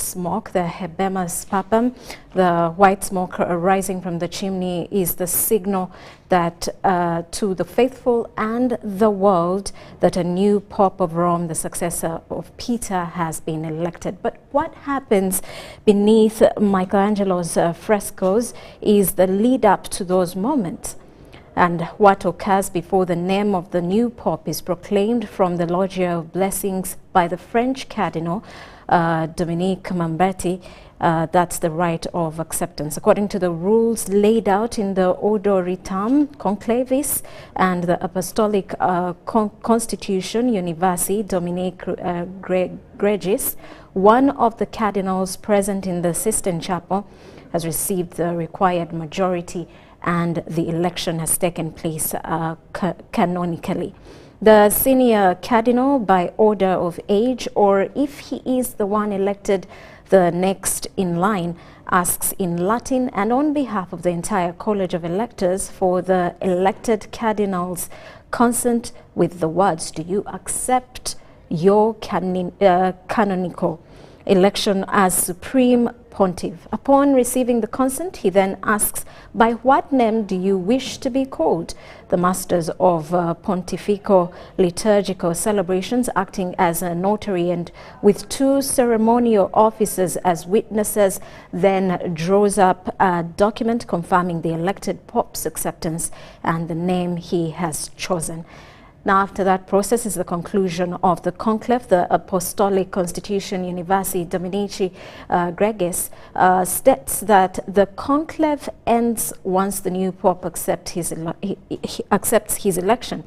smoke, the Habemus Papam. The white smoke rising from the chimney is the signal that to the faithful and the world that a new Pope of Rome, the successor of Peter, has been elected. But what happens beneath Michelangelo's frescoes is the lead up to those moments. And what occurs before the name of the new Pope is proclaimed from the Loggia of Blessings by the French Cardinal Dominique Mamberti. That's the rite of acceptance. According to the rules laid out in the Ordo Ritam Conclavis and the Apostolic Constitution Universi Dominique Gregis, one of the cardinals present in the Sistine Chapel has received the required majority, and the election has taken place canonically. The senior cardinal, by order of age, or if he is the one elected the next in line, asks in Latin and on behalf of the entire College of Electors for the elected cardinal's consent with the words, "Do you accept your canonical election as Supreme Pontiff?" Upon receiving the consent, he then asks, "By what name do you wish to be called?" The masters of pontifical liturgical celebrations, acting as a notary and with two ceremonial officers as witnesses, then draws up a document confirming the elected Pope's acceptance and the name he has chosen. Now, after that process is the conclusion of the conclave. The Apostolic Constitution Universi Dominici Gregis states that the conclave ends once the new Pope accepts his election,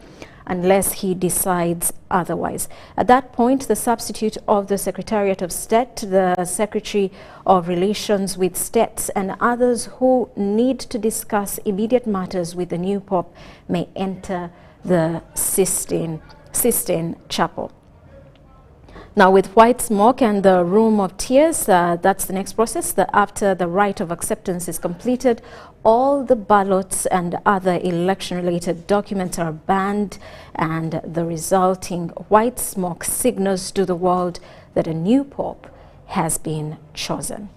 unless he decides otherwise. At that point, the substitute of the Secretariat of State, the Secretary of Relations with States, and others who need to discuss immediate matters with the new Pope may enter the Sistine Chapel. Now, with white smoke and the room of tears, that's the next process. After the rite of acceptance is completed, all the ballots and other election-related documents are banned, and the resulting white smoke signals to the world that a new Pope has been chosen.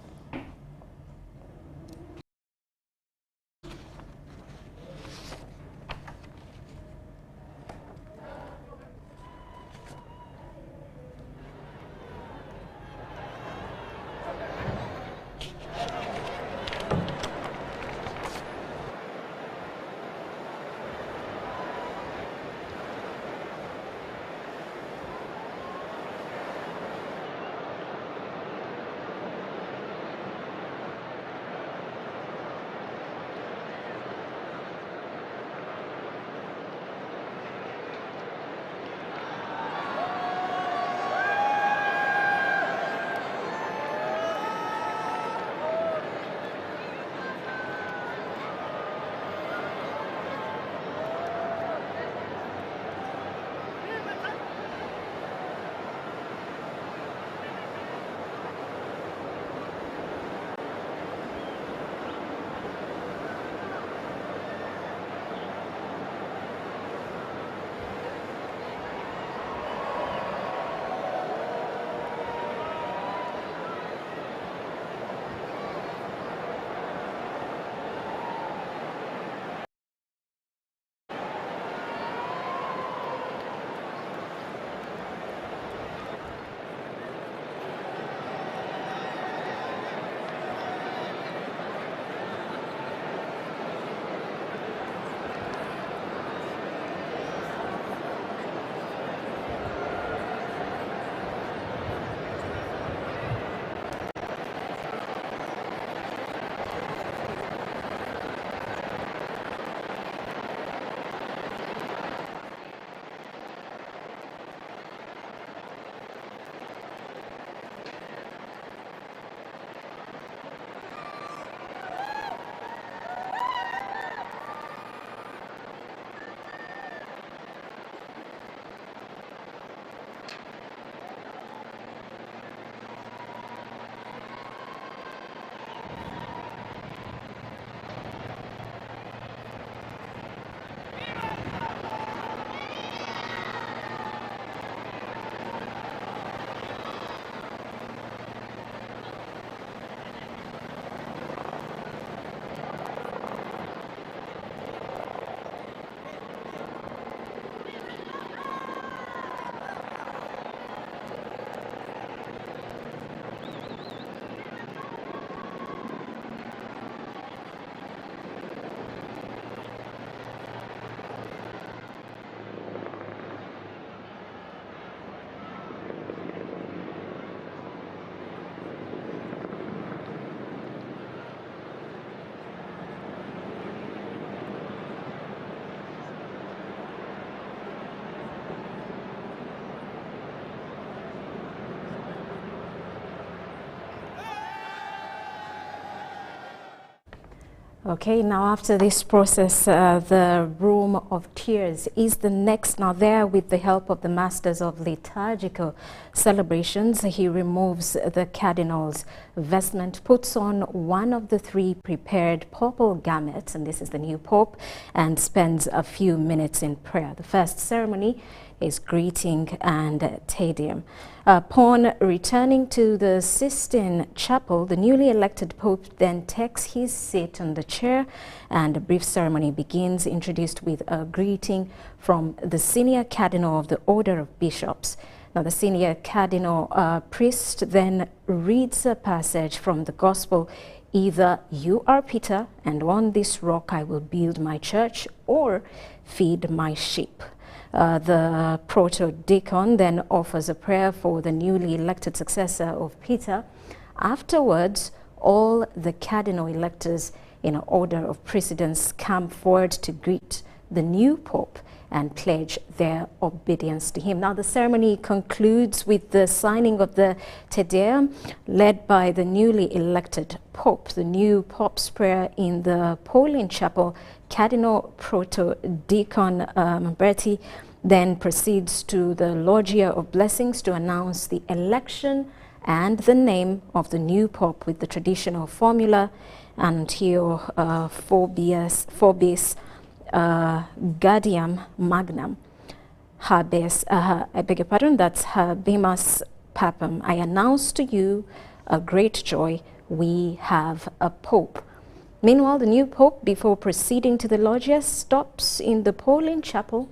Okay, now after this process, the Room of Tears is the next. Now there, with the help of the Masters of Liturgical Celebrations, he removes the Cardinal's vestment, puts on one of the three prepared papal garments, and this is the new Pope, and spends a few minutes in prayer. The first ceremony is greeting and Te Deum. Upon returning to the Sistine Chapel, the newly elected Pope then takes his seat on the chair and a brief ceremony begins, introduced with a greeting from the senior cardinal of the Order of Bishops. Now, the senior cardinal priest then reads a passage from the Gospel, either "You are Peter, and on this rock I will build my church," or "Feed my sheep." The proto-deacon then offers a prayer for the newly elected successor of Peter. Afterwards, all the cardinal electors in order of precedence come forward to greet the new Pope and pledge their obedience to him. Now, the ceremony concludes with the signing of the Te Deum, led by the newly elected Pope. The new Pope's prayer in the Pauline Chapel, Cardinal Proto-Deacon Berti then proceeds to the Loggia of Blessings to announce the election and the name of the new Pope with the traditional formula Antio Forbis Gaudium Magnum. I beg your pardon, that's Habemus Papam. I announce to you a great joy, we have a Pope. Meanwhile, the new Pope, before proceeding to the Loggia, stops in the Pauline Chapel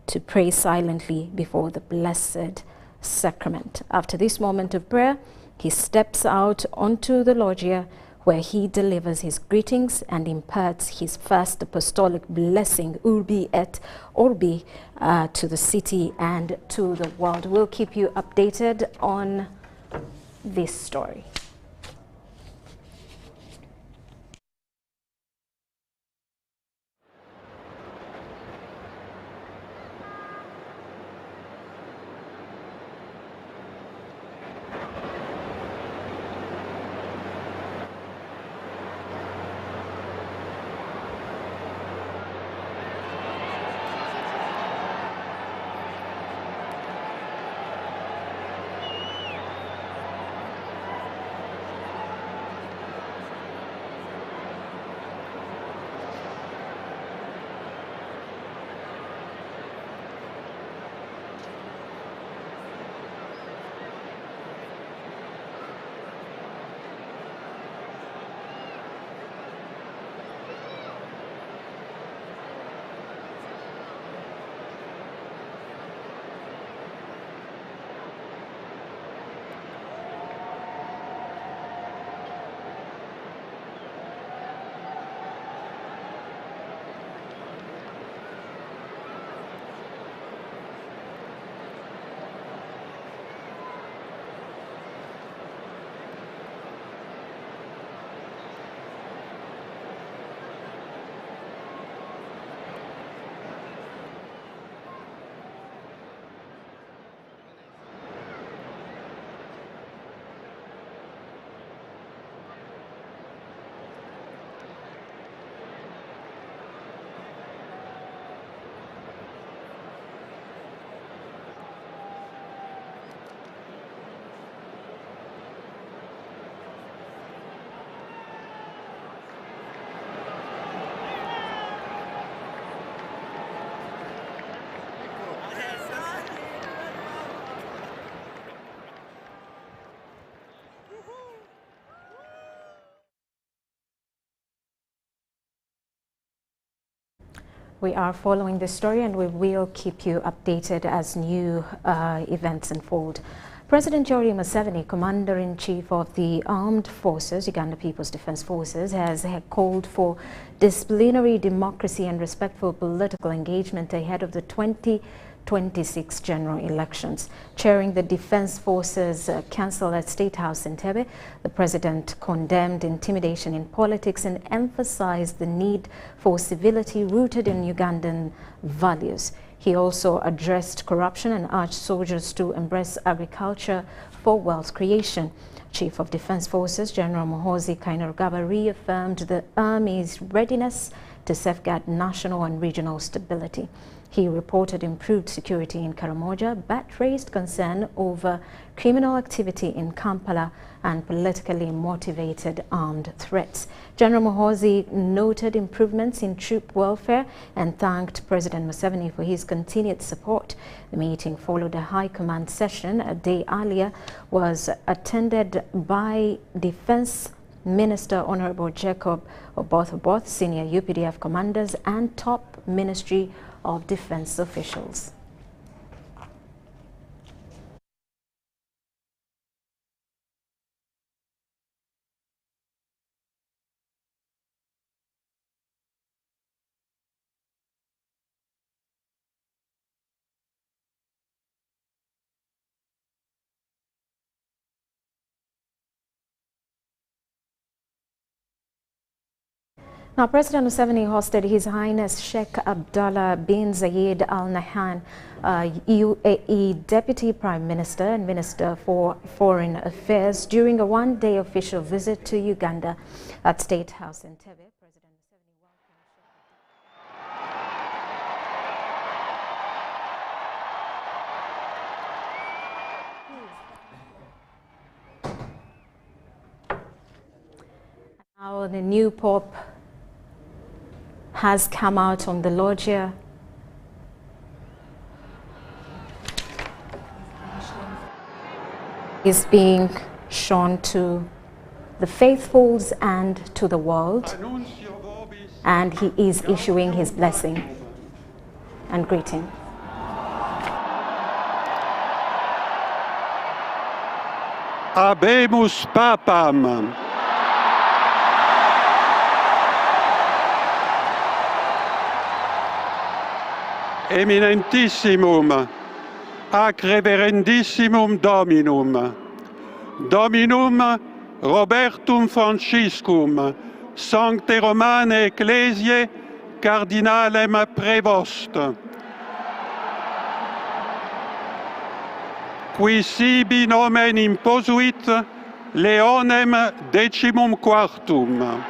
to pray silently before the Blessed Sacrament. After this moment of prayer, he steps out onto the Loggia, where he delivers his greetings and imparts his first apostolic blessing, Urbi et Orbi, to the city and to the world. We'll keep you updated on this story. We are following this story and we will keep you updated as new events unfold. President Yoweri Museveni, Commander-in-Chief of the Armed Forces, Uganda People's Defense Forces, has called for disciplinary democracy and respectful political engagement ahead of the 2026 general elections. Chairing the Defense Forces Council at State House in Entebbe, the President condemned intimidation in politics and emphasized the need for civility rooted in Ugandan values. He also addressed corruption and urged soldiers to embrace agriculture for wealth creation. Chief of Defense Forces General Muhoozi Kainerugaba reaffirmed the Army's readiness to safeguard national and regional stability. He reported improved security in Karamoja, but raised concern over criminal activity in Kampala and politically motivated armed threats. General Muhoozi noted improvements in troop welfare and thanked President Museveni for his continued support. The meeting followed a high command session a day earlier, was attended by Defense Minister Honorable Jacob Oboth, senior UPDF commanders and top Ministry of Defense officials. Now, President Museveni hosted His Highness Sheikh Abdullah bin Zayed Al Nahyan, UAE Deputy Prime Minister and Minister for Foreign Affairs, during a one-day official visit to Uganda. At State House in Entebbe, President Museveni welcomed. Now, the new Pope has come out on the loggia. Is being shown to the faithfuls and to the world, and he is issuing his blessing and greeting. Habemus Papam. Eminentissimum, ac reverendissimum Dominum, Dominum Robertum Franciscum, Sancte Romane Ecclesiae, Cardinalem Prevost, qui sibi nomen imposuit Leonem XIV.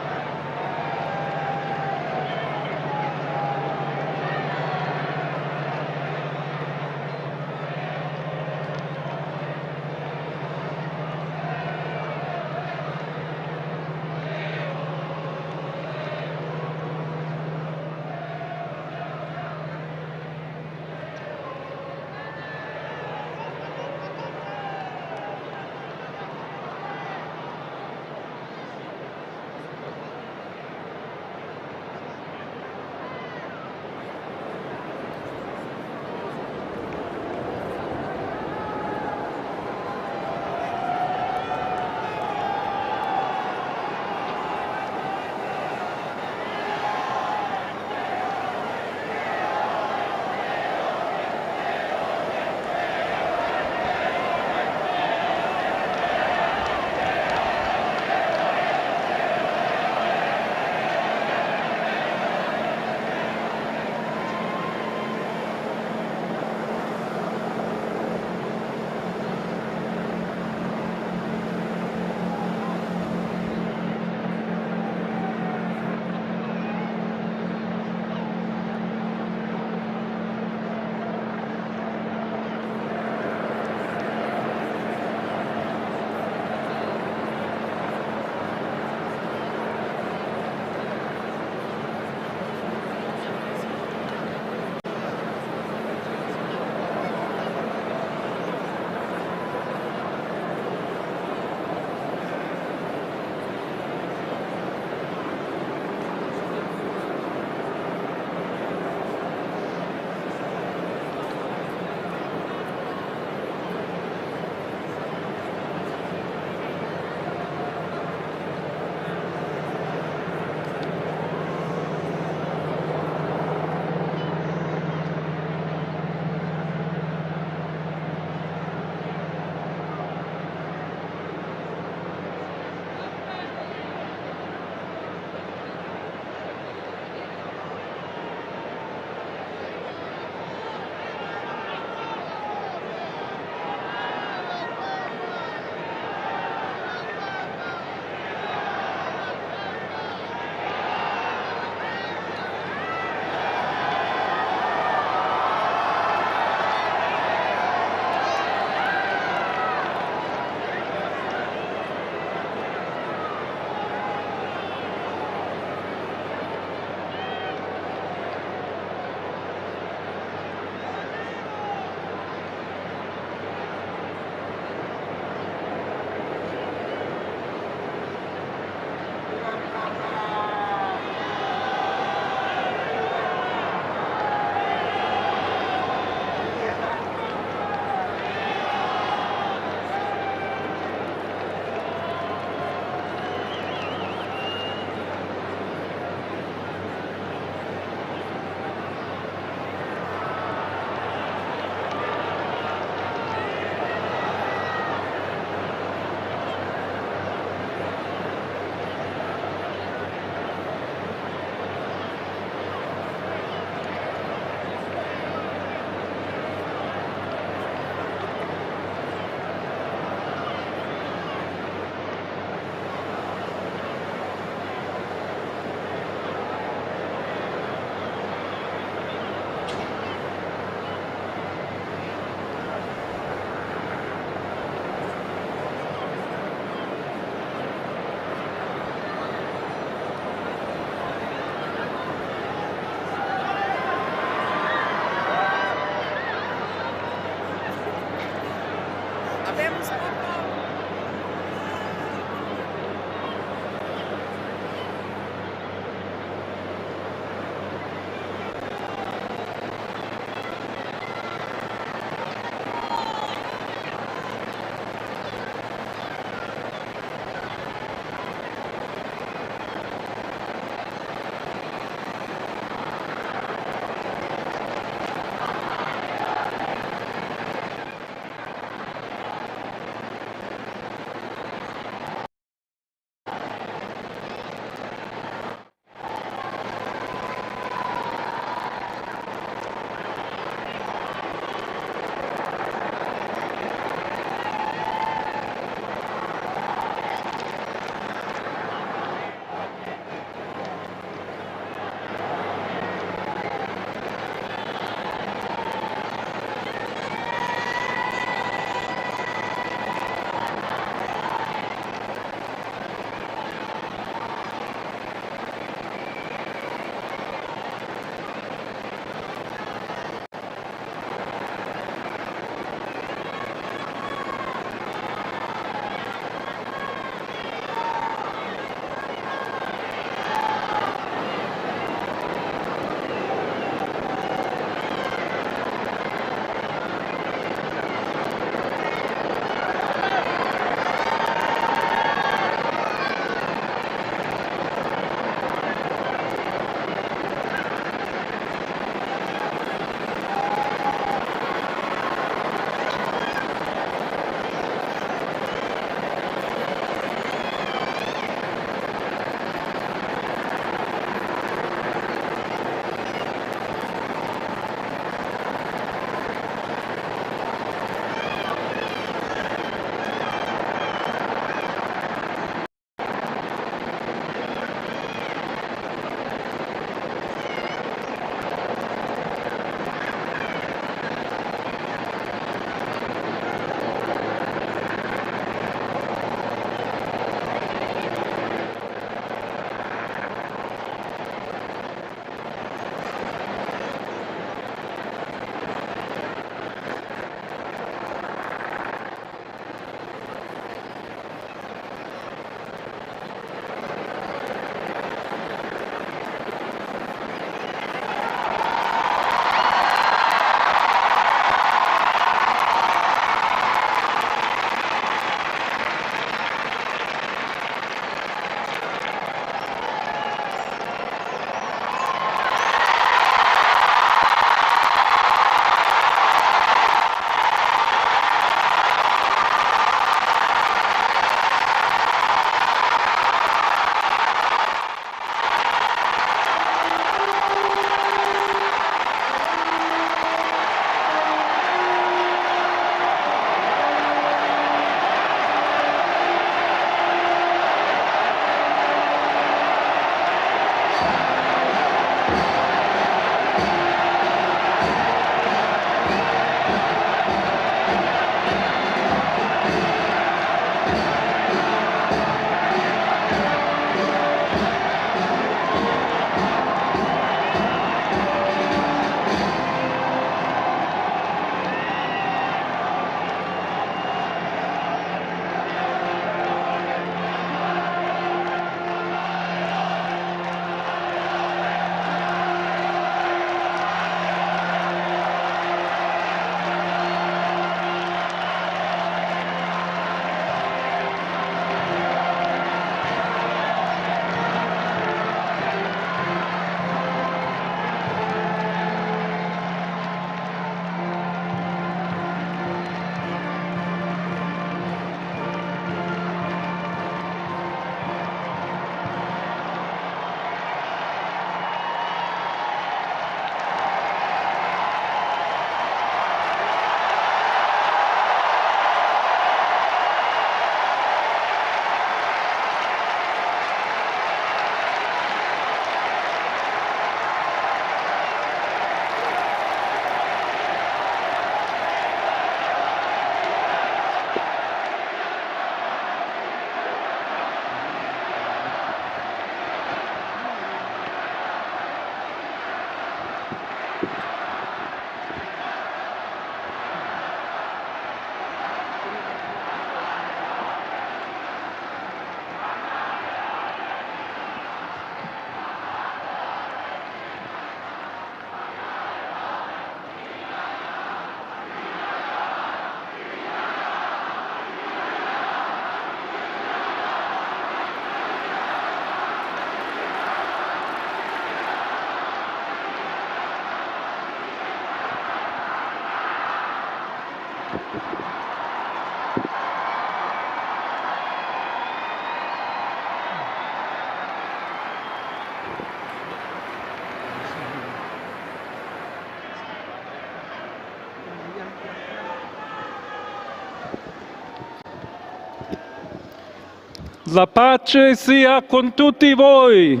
La pace sia con tutti voi.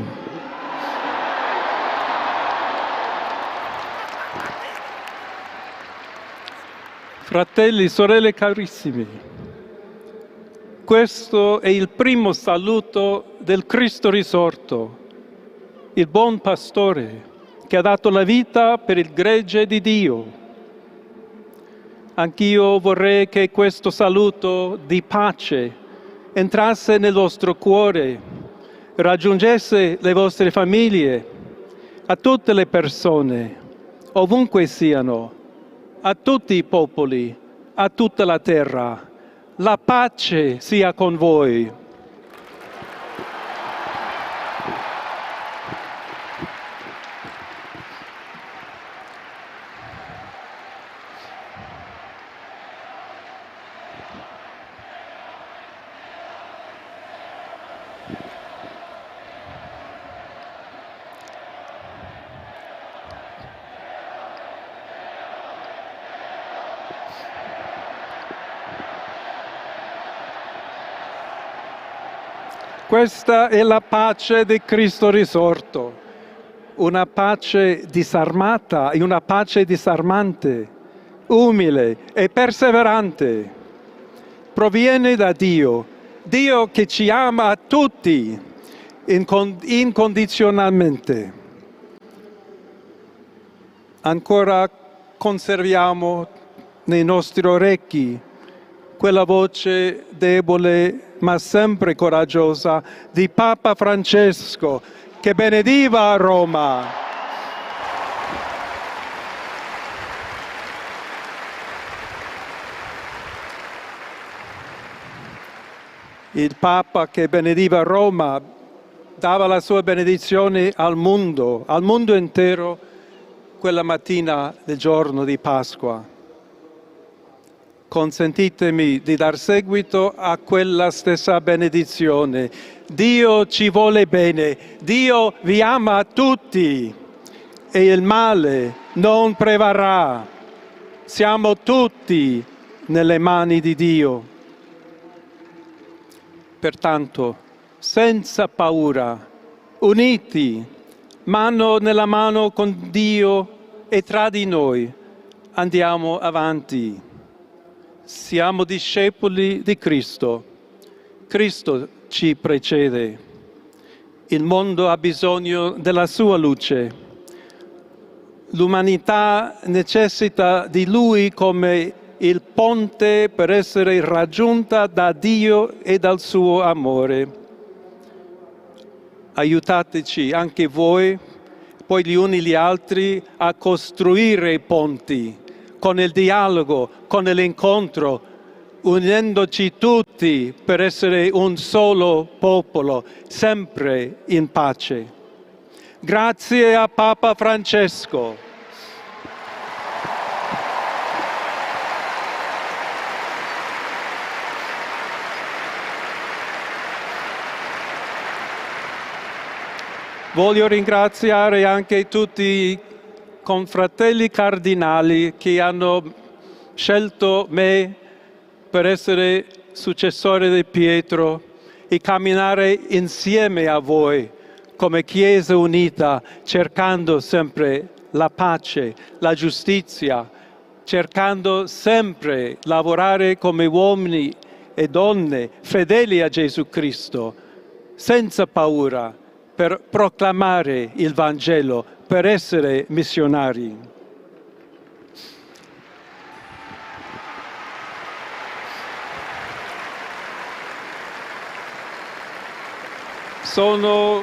Fratelli, sorelle carissimi, questo è il primo saluto del Cristo risorto, il buon pastore che ha dato la vita per il gregge di Dio. Anch'io vorrei che questo saluto di pace entrasse nel vostro cuore, raggiungesse le vostre famiglie, a tutte le persone, ovunque siano, a tutti i popoli, a tutta la terra. La pace sia con voi. Questa è la pace di Cristo risorto, una pace disarmata e una pace disarmante, umile e perseverante. Proviene da Dio, Dio che ci ama a tutti incondizionalmente. Ancora conserviamo nei nostri orecchi quella voce debole ma sempre coraggiosa di Papa Francesco che benediva a Roma. Il Papa che benediva Roma dava la sua benedizione al mondo intero quella mattina del giorno di Pasqua. Consentitemi di dar seguito a quella stessa benedizione. Dio ci vuole bene, Dio vi ama a tutti e il male non prevarrà. Siamo tutti nelle mani di Dio. Pertanto, senza paura, uniti, mano nella mano con Dio e tra di noi, andiamo avanti. Siamo discepoli di Cristo. Cristo ci precede. Il mondo ha bisogno della sua luce. L'umanità necessita di Lui come il ponte per essere raggiunta da Dio e dal suo amore. Aiutateci anche voi, poi gli uni gli altri, a costruire i ponti con il dialogo, con l'incontro, unendoci tutti per essere un solo popolo, sempre in pace. Grazie a Papa Francesco. Voglio ringraziare anche tutti i confratelli cardinali che hanno scelto me per essere successore di Pietro e camminare insieme a voi come Chiesa unita, cercando sempre la pace, la giustizia, cercando sempre lavorare come uomini e donne fedeli a Gesù Cristo, senza paura, per proclamare il Vangelo, per essere missionari. Sono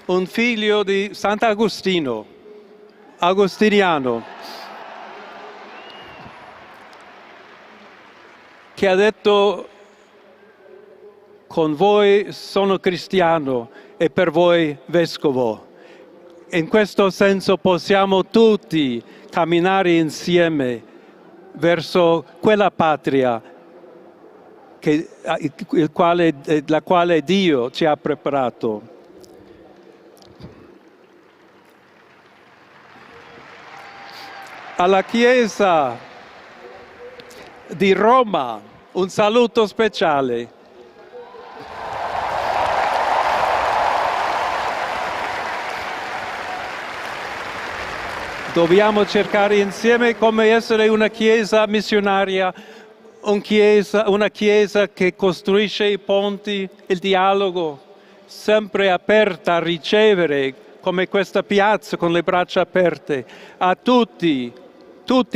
un figlio di Sant'Agostino, agostiniano, che ha detto: con voi sono cristiano e per voi vescovo. In questo senso possiamo tutti camminare insieme verso quella patria la quale Dio ci ha preparato. Alla Chiesa di Roma un saluto speciale. Dobbiamo cercare insieme come essere una chiesa missionaria, una chiesa che costruisce i ponti, il dialogo, sempre aperta a ricevere, come questa piazza con le braccia aperte, a tutti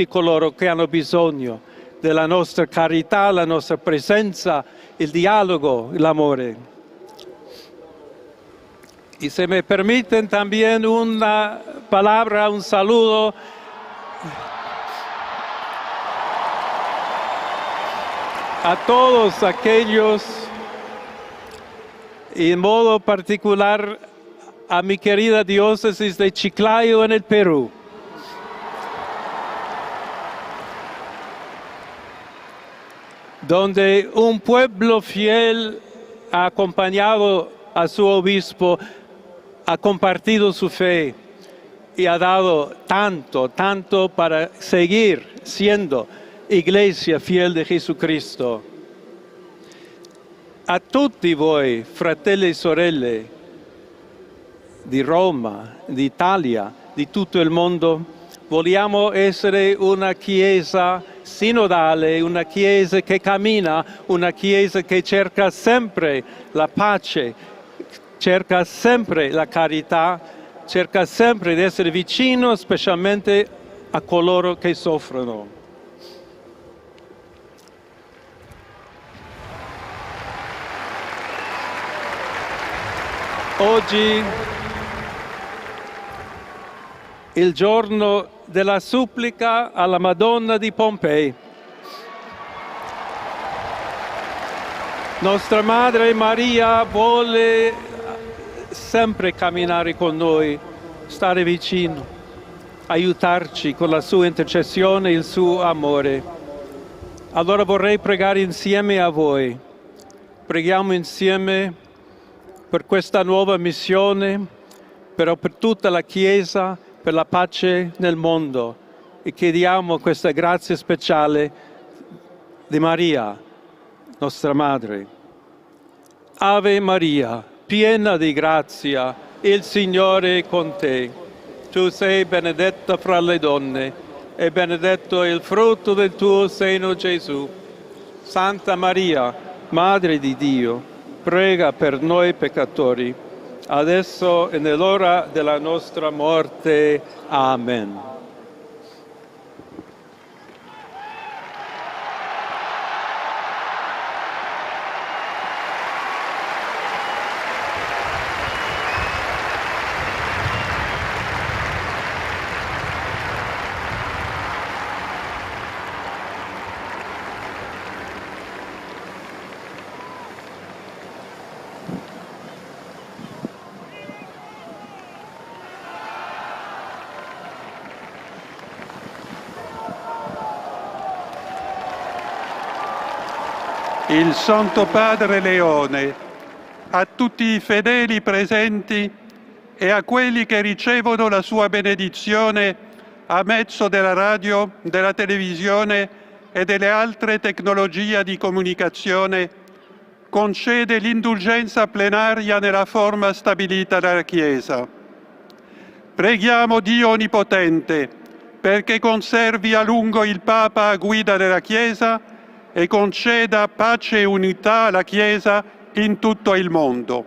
coloro che hanno bisogno della nostra carità, la nostra presenza, il dialogo, l'amore. Y se me permiten también una palabra, un saludo a todos aquellos, y en modo particular a mi querida diócesis de Chiclayo en el Perú, donde un pueblo fiel ha acompañado a su obispo, ha compartido su fe y ha dado tanto para seguir siendo iglesia fiel di Jesucristo. A tutti voi, fratelli e sorelle di Roma, d'Italia, di tutto il mondo, vogliamo essere una chiesa sinodale, una chiesa che cammina, una chiesa che cerca sempre la pace, cerca sempre la carità, cerca sempre di essere vicino specialmente a coloro che soffrono. Oggi, il giorno della supplica alla Madonna di Pompei. Nostra Madre Maria vuole sempre camminare con noi, stare vicino, aiutarci con la sua intercessione e il suo amore. Allora vorrei pregare insieme a voi. Preghiamo insieme per questa nuova missione, però per tutta la Chiesa, per la pace nel mondo, e chiediamo questa grazia speciale di Maria, nostra Madre. Ave Maria, piena di grazia, il Signore è con te. Tu sei benedetta fra le donne, e benedetto è il frutto del tuo seno, Gesù. Santa Maria, Madre di Dio, prega per noi peccatori, adesso e nell'ora della nostra morte. Amen. Il Santo Padre Leone, a tutti i fedeli presenti e a quelli che ricevono la sua benedizione a mezzo della radio, della televisione e delle altre tecnologie di comunicazione, concede l'indulgenza plenaria nella forma stabilita dalla Chiesa. Preghiamo Dio Onnipotente perché conservi a lungo il Papa a guida della Chiesa e conceda pace e unità alla Chiesa in tutto il mondo.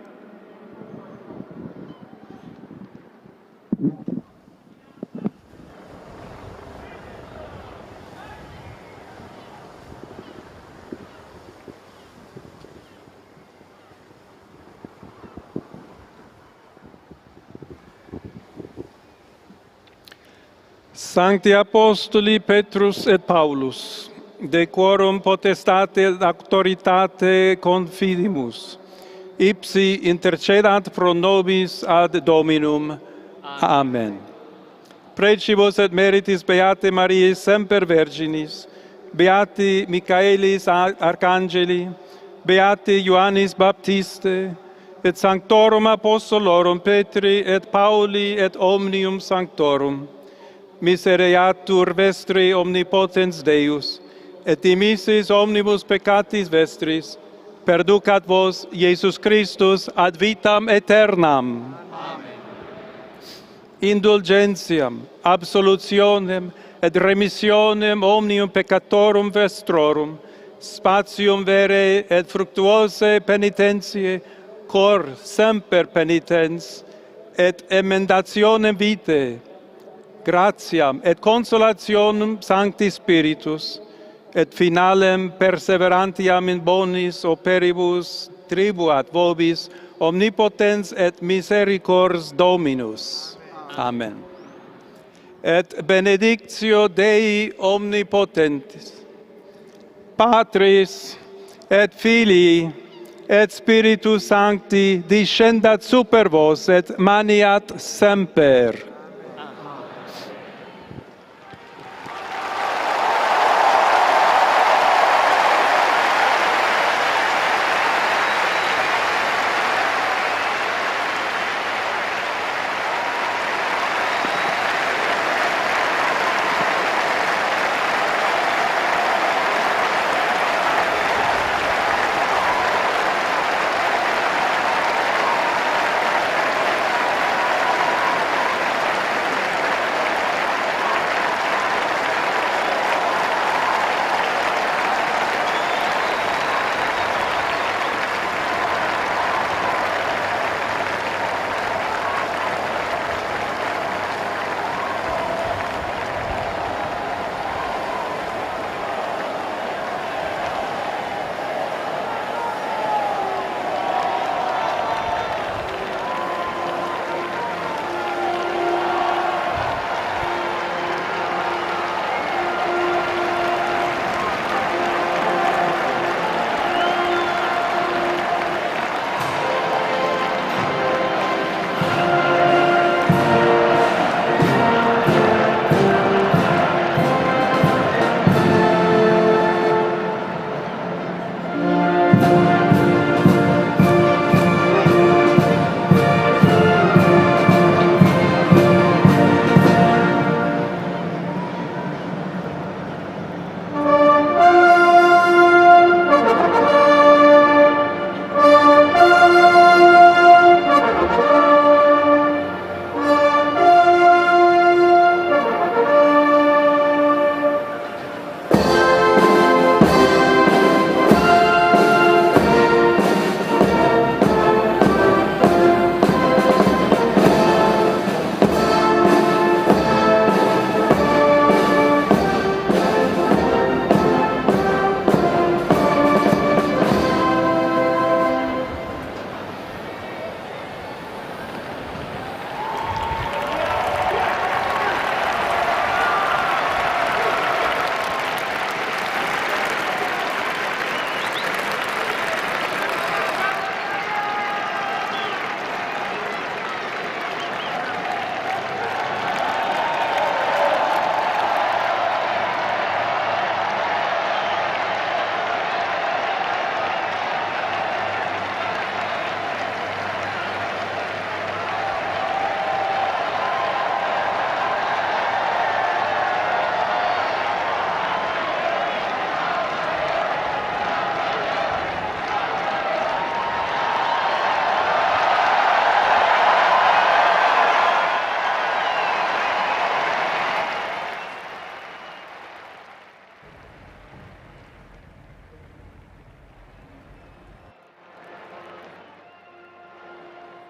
Sancti Apostoli Petrus et Paulus, de quorum potestate et auctoritate confidimus, ipsi intercedant pro nobis ad Dominum. Amen. Precibus et meritis Beate Mariae semper Virginis, Beati Michaelis Arcangeli, Beati Ioannis Baptiste, et Sanctorum Apostolorum Petri et Pauli et omnium Sanctorum, misereatur vestri omnipotens Deus, et dimissis omnibus peccatis vestris, perducat vos Iesus Christus ad vitam aeternam. Amen. Indulgentiam, absolutionem et remissionem omnium peccatorum vestrorum, spatium vere et fructuose penitentiae, cor semper penitens, et emendationem vitae, gratiam et consolationem Sancti Spiritus, et finalem perseverantiam in bonis operibus tribuat vobis omnipotens et misericors Dominus. Amen. Et benedictio Dei omnipotentis, Patris et Filii et Spiritus Sancti descendat super vos et maniat semper.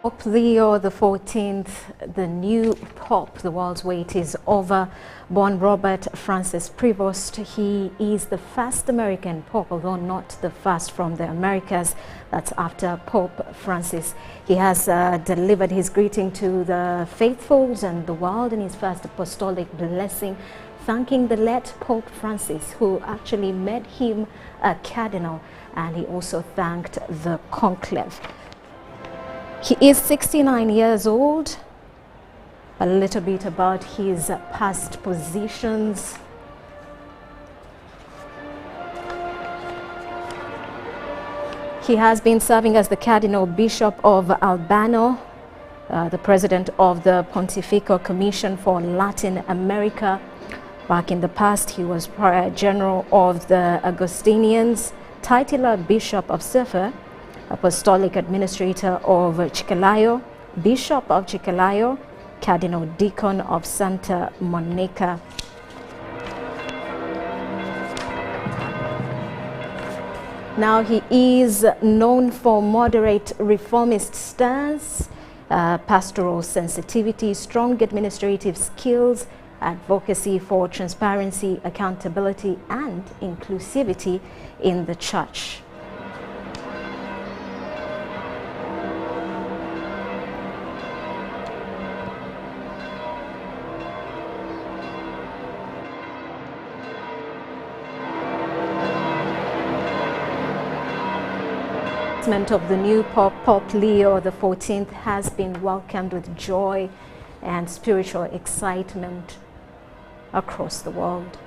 Pope Leo XIV, the new Pope, the world's wait is over. Born Robert Francis Prevost, he is the first American Pope, although not the first from the Americas. That's after Pope Francis. He has delivered his greeting to the faithful and the world in his first apostolic blessing, thanking the late Pope Francis, who actually made him a cardinal, and he also thanked the Conclave. He is 69 years old. A little bit about his past positions. He has been serving as the Cardinal Bishop of Albano, the President of the Pontifical Commission for Latin America. Back in the past, he was Prior General of the Augustinians, titular Bishop of Sefer, Apostolic Administrator of Chiclayo, Bishop of Chiclayo, Cardinal Deacon of Santa Monica. Now he is known for moderate reformist stance, pastoral sensitivity, strong administrative skills, advocacy for transparency, accountability, and inclusivity in the church. Of the new Pope Leo XIV has been welcomed with joy and spiritual excitement across the world.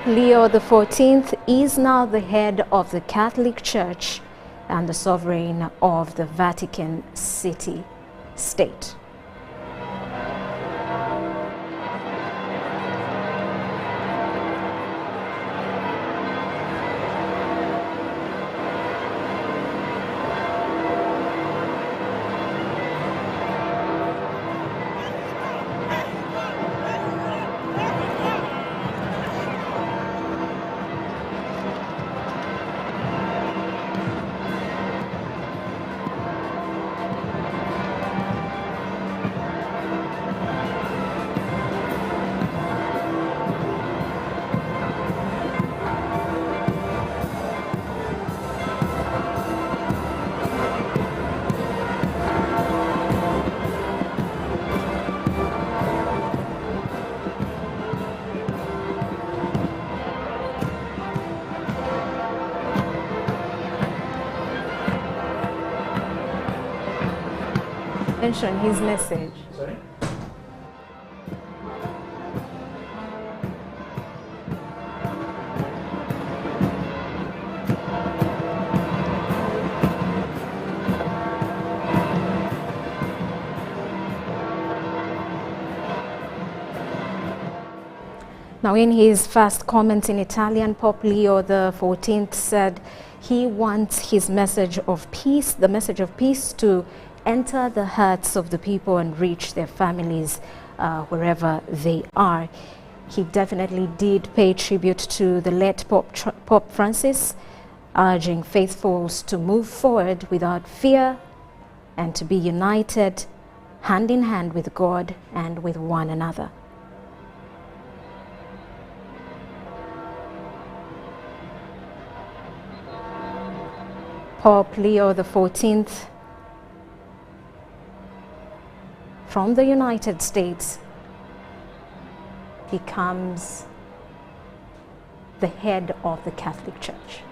Leo XIV is now the head of the Catholic Church and the sovereign of the Vatican City State. Mention his message. Sorry? Now, in his first comments in Italian, Pope Leo XIV said he wants his message of peace, the message of peace, to enter the hearts of the people and reach their families wherever they are. He definitely did pay tribute to the late Pope Francis, urging faithfuls to move forward without fear and to be united hand in hand with God and with one another. Pope Leo XIV from the United States becomes the head of the Catholic Church.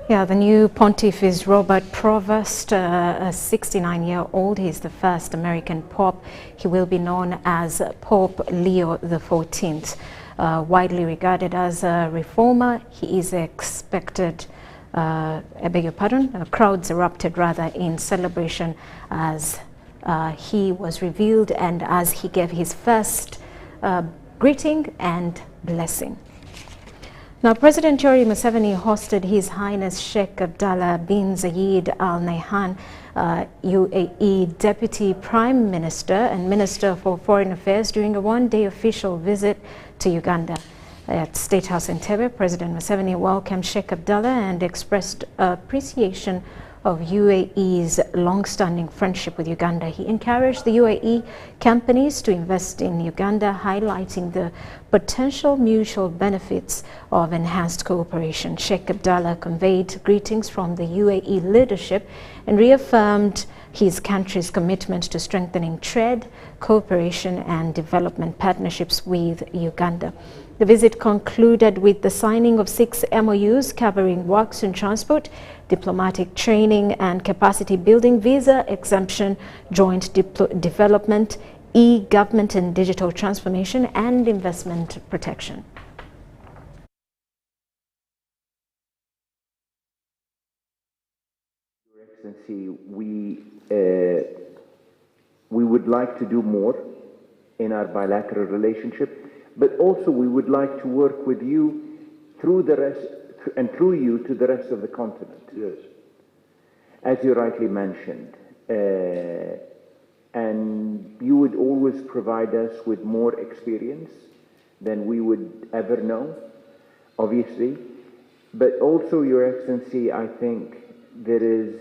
Yeah, the new pontiff is Robert Provost, a 69-year-old. He's the first American pope. He will be known as Pope Leo XIV. Widely regarded as a reformer, he is expected, crowds erupted rather in celebration as he was revealed and as he gave his first greeting and blessing. Now, President Yoweri Museveni hosted His Highness Sheikh Abdallah bin Zayed Al Nahyan, UAE Deputy Prime Minister and Minister for Foreign Affairs during a one-day official visit to Uganda. At State House in Entebbe, President Museveni welcomed Sheikh Abdallah and expressed appreciation of UAE's long-standing friendship with Uganda. He encouraged the UAE companies to invest in Uganda, highlighting the potential mutual benefits of enhanced cooperation. Sheikh Abdallah conveyed greetings from the UAE leadership and reaffirmed his country's commitment to strengthening trade, cooperation and development partnerships with Uganda. The visit concluded with the signing of 6 MOUs covering works in transport, diplomatic training and capacity building, visa exemption, joint development, e-government and digital transformation, and investment protection. Your Excellency, we would like to do more in our bilateral relationship, but also we would like to work with you through the rest, and through you to the rest of the continent. Yes. As you rightly mentioned, and you would always provide us with more experience than we would ever know, obviously. But also, Your Excellency, I think there is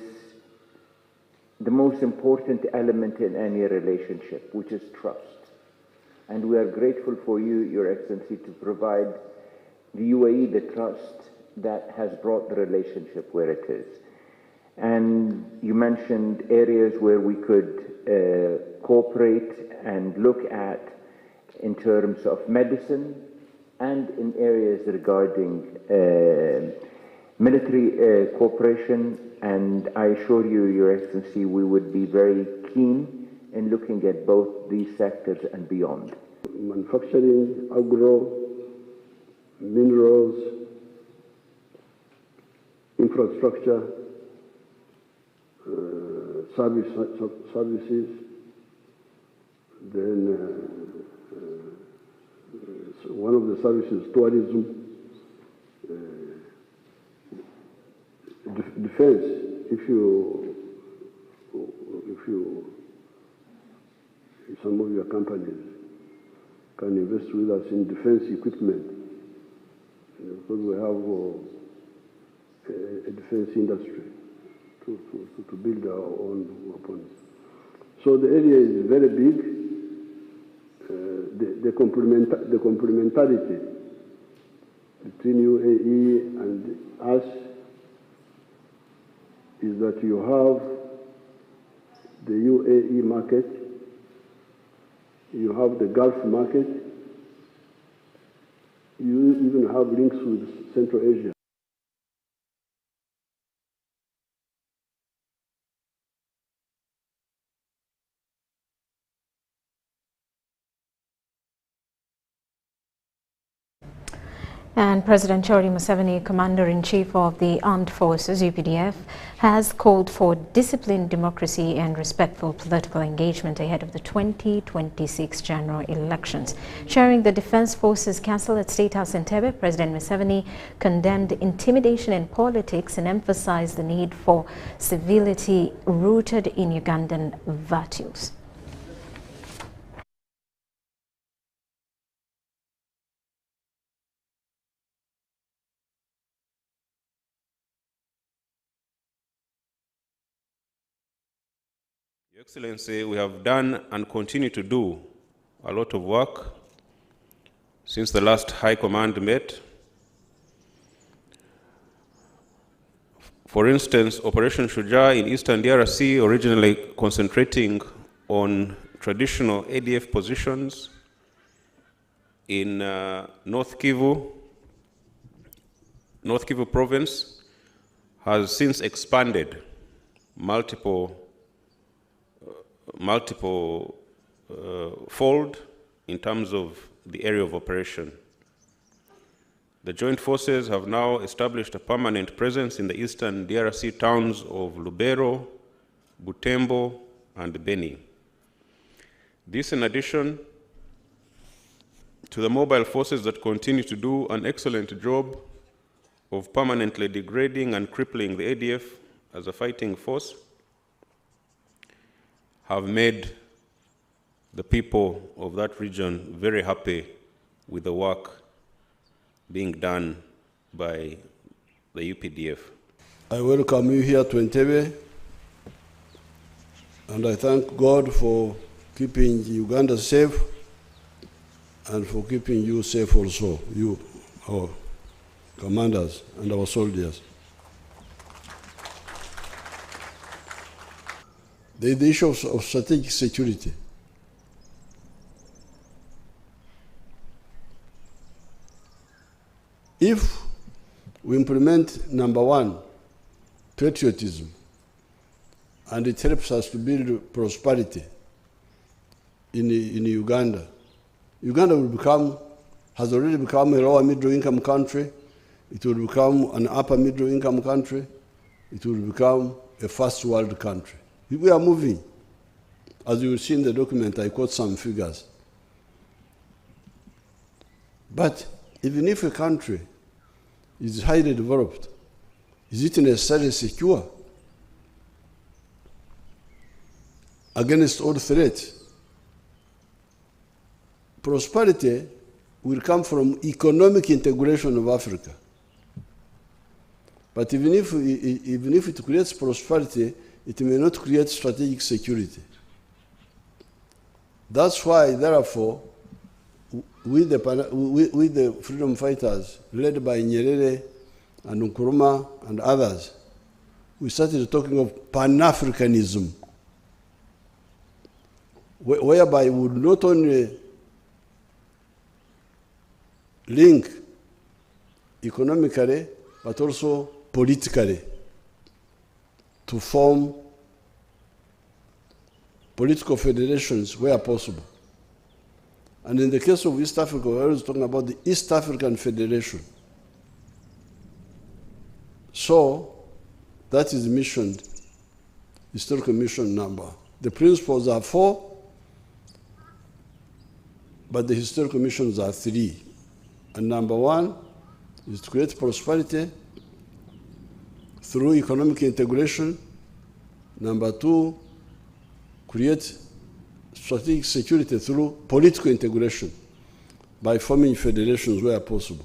the most important element in any relationship, which is trust. And we are grateful for you, Your Excellency, to provide the UAE the trust that has brought the relationship where it is. And you mentioned areas where we could cooperate and look at in terms of medicine and in areas regarding military cooperation. And I assure you, Your Excellency, we would be very keen in looking at both these sectors and beyond. Manufacturing, agro, minerals, infrastructure, services, then one of the services, tourism, defense. If some of your companies can invest with us in defense equipment, because we have a defense industry to build our own weapons. So the area is very big. The complementarity between UAE and us is that you have the UAE market, you have the Gulf market, you even have links with Central Asia. And President Yoweri Museveni, Commander-in-Chief of the Armed Forces, UPDF, has called for disciplined democracy and respectful political engagement ahead of the 2026 general elections. Chairing the Defense Forces Council at State House in Entebbe, President Museveni condemned intimidation in politics and emphasized the need for civility rooted in Ugandan virtues. Your Excellency, we have done and continue to do a lot of work since the last High Command met. For instance, Operation Shujaa in Eastern DRC, originally concentrating on traditional ADF positions in North Kivu province, has since expanded multiple fold in terms of the area of operation. The joint forces have now established a permanent presence in the eastern DRC towns of Lubero, Butembo, and Beni. This in addition to the mobile forces that continue to do an excellent job of permanently degrading and crippling the ADF as a fighting force, have made the people of that region very happy with the work being done by the UPDF. I welcome you here to Entebbe, and I thank God for keeping Uganda safe and for keeping you safe also, you, our commanders and our soldiers. The issue of strategic security. If we implement, number one, patriotism, and it helps us to build prosperity in Uganda, Uganda has already become a lower middle income country. It will become an upper middle income country. It will become a first world country. We are moving. As you will see in the document, I quote some figures. But even if a country is highly developed, is it necessarily secure against all threats? Prosperity will come from economic integration of Africa. But even if it creates prosperity, it may not create strategic security. That's why, therefore, with the freedom fighters led by Nyerere and Nkrumah and others, we started talking of Pan-Africanism, whereby we would not only link economically, but also politically to form political federations where possible. And in the case of East Africa, we're always talking about the East African Federation. So that is mission, historical mission number. The principles are 4, but the historical missions are 3. And number 1 is to create prosperity through economic integration. Number 2, create strategic security through political integration by forming federations where possible.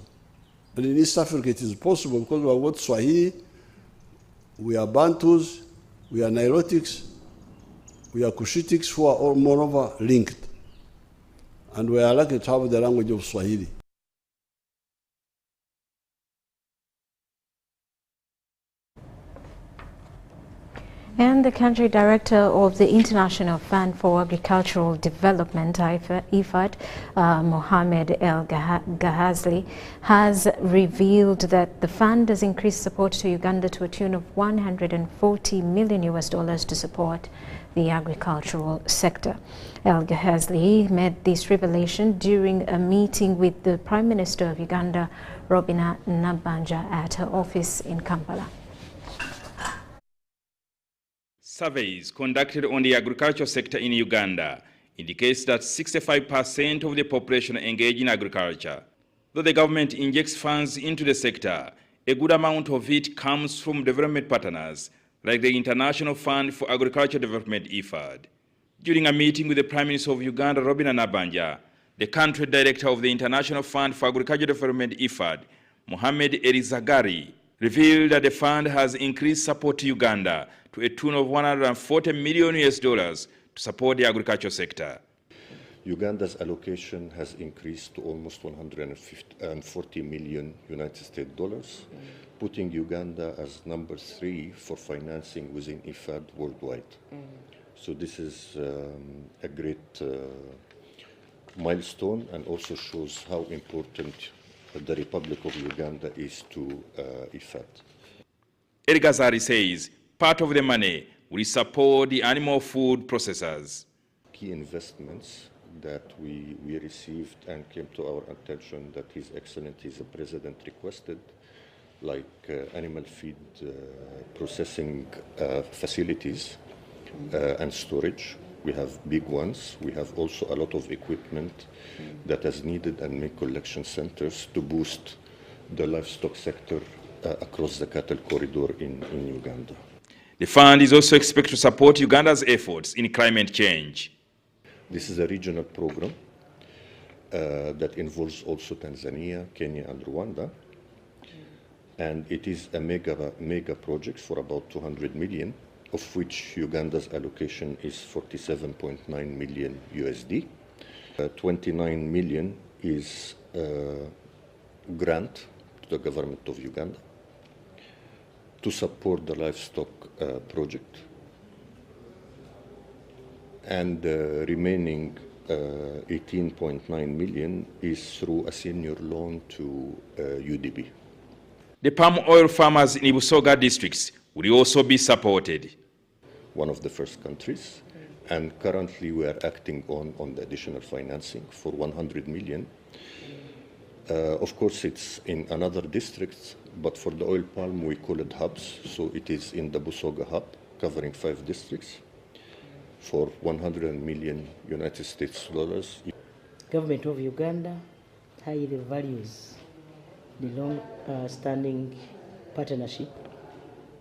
And in East Africa it is possible because we are what Swahili, we are Bantus, we are Nilotics, we are Cushitics who are all moreover linked. And we are lucky to have the language of Swahili. And the country director of the International Fund for Agricultural Development, IFAD, Mohamed El Ghazali, has revealed that the fund has increased support to Uganda to a tune of $140 million to support the agricultural sector. El Ghazali made this revelation during a meeting with the Prime Minister of Uganda, Rhoda Ngonzi, at her office in Kampala. Surveys conducted on the agricultural sector in Uganda indicates that 65% of the population engage in agriculture. Though the government injects funds into the sector, a good amount of it comes from development partners like the International Fund for Agricultural Development, IFAD. During a meeting with the Prime Minister of Uganda, Rhoda Ngonzi, the country director of the International Fund for Agricultural Development, IFAD, Mohamed El Ghazali, revealed that the fund has increased support to Uganda to a tune of $140 million to support the agricultural sector. Uganda's allocation has increased to almost $140 million United States dollars, putting Uganda as number 3 for financing within IFAD worldwide. So this is a great milestone and also shows how important the Republic of Uganda is to IFAD. El Ghazali says part of the money will support the animal food processors. Key investments that we received and came to our attention that His Excellency the President requested, like animal feed processing facilities and storage. We have big ones. We have also a lot of equipment that is needed and make collection centers to boost the livestock sector across the cattle corridor in Uganda. The fund is also expected to support Uganda's efforts in climate change. This is a regional program that involves also Tanzania, Kenya, and Rwanda. And it is a mega project for about 200 million, of which Uganda's allocation is 47.9 million USD. 29 million is grant to the government of Uganda to support the livestock project. And the remaining 18.9 million is through a senior loan to UDB. The palm oil farmers in Ibusoga districts will also be supported. One of the first countries, and currently we are acting on the additional financing for 100 million. Of course, it's in another district, but for the oil palm, we call it hubs. So it is in the Busoga hub, covering 5 districts, for 100 million United States dollars. Government of Uganda highly values the long-standing partnership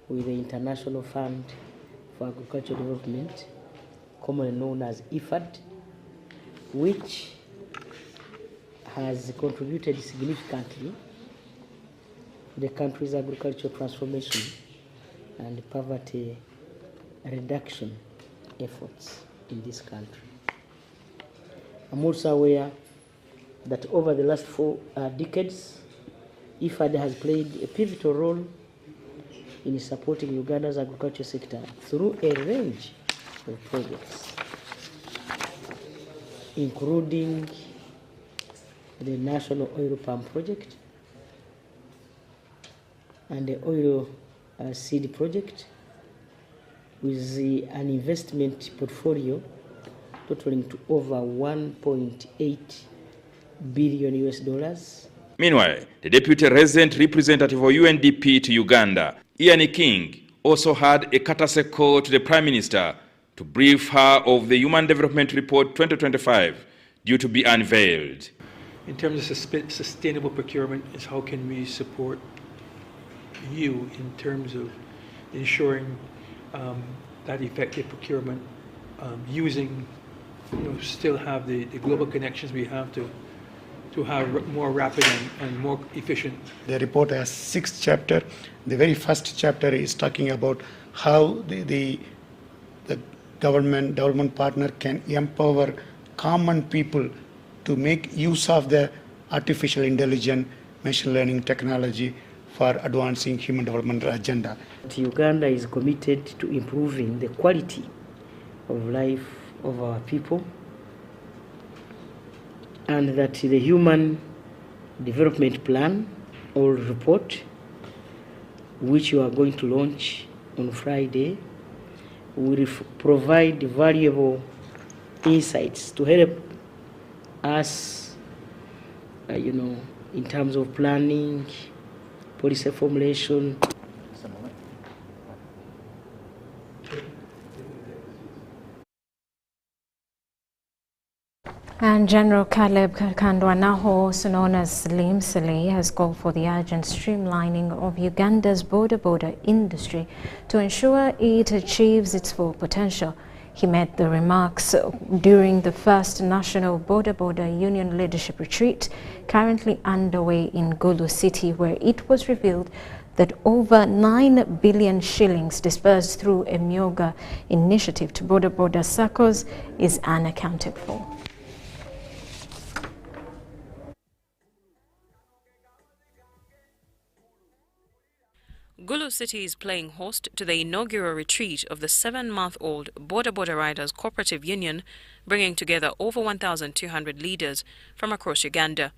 with the International Fund for Agricultural Development, commonly known as IFAD, which has contributed significantly to the country's agricultural transformation and poverty reduction efforts in this country. I'm also aware that over the last 4 decades, IFAD has played a pivotal role in supporting Uganda's agriculture sector through a range of projects, including the National Oil Palm Project and the Oil Seed Project, with an investment portfolio totaling to over 1.8 billion US dollars. Meanwhile, the deputy resident representative of UNDP to Uganda, Ian King, also had a courtesy call to the Prime Minister to brief her of the Human Development Report 2025 due to be unveiled. In terms of sustainable procurement, is how can we support you in terms of ensuring that effective procurement, using, still have the global connections we have to have more rapid and more efficient. The report has 6 chapters. The very first chapter is talking about how the development partner can empower common people to make use of the artificial intelligence, machine learning technology for advancing human development agenda. Uganda is committed to improving the quality of life of our people, and that the Human Development Plan or report, which you are going to launch on Friday, will provide valuable insights to help us, in terms of planning, policy formulation. And General Caleb Kandwanaho, also known as Limsele, has called for the urgent streamlining of Uganda's border industry to ensure it achieves its full potential. He made the remarks during the first National Border Union Leadership Retreat, currently underway in Gulu City, where it was revealed that over 9 billion shillings dispersed through a Myoga initiative to border circles is unaccounted for. Gulu City is playing host to the inaugural retreat of the 7-month-old Border Riders Cooperative Union, bringing together over 1,200 leaders from across Uganda.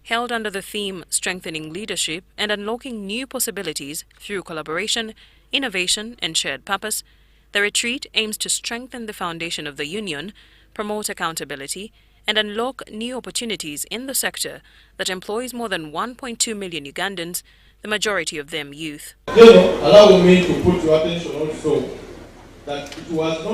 Held under the theme Strengthening Leadership and Unlocking New Possibilities Through Collaboration, Innovation and Shared Purpose, the retreat aims to strengthen the foundation of the Union, promote accountability, and unlock new opportunities in the sector that employs more than 1.2 million Ugandans, the majority of them youth. Allow me to put your attention also that it was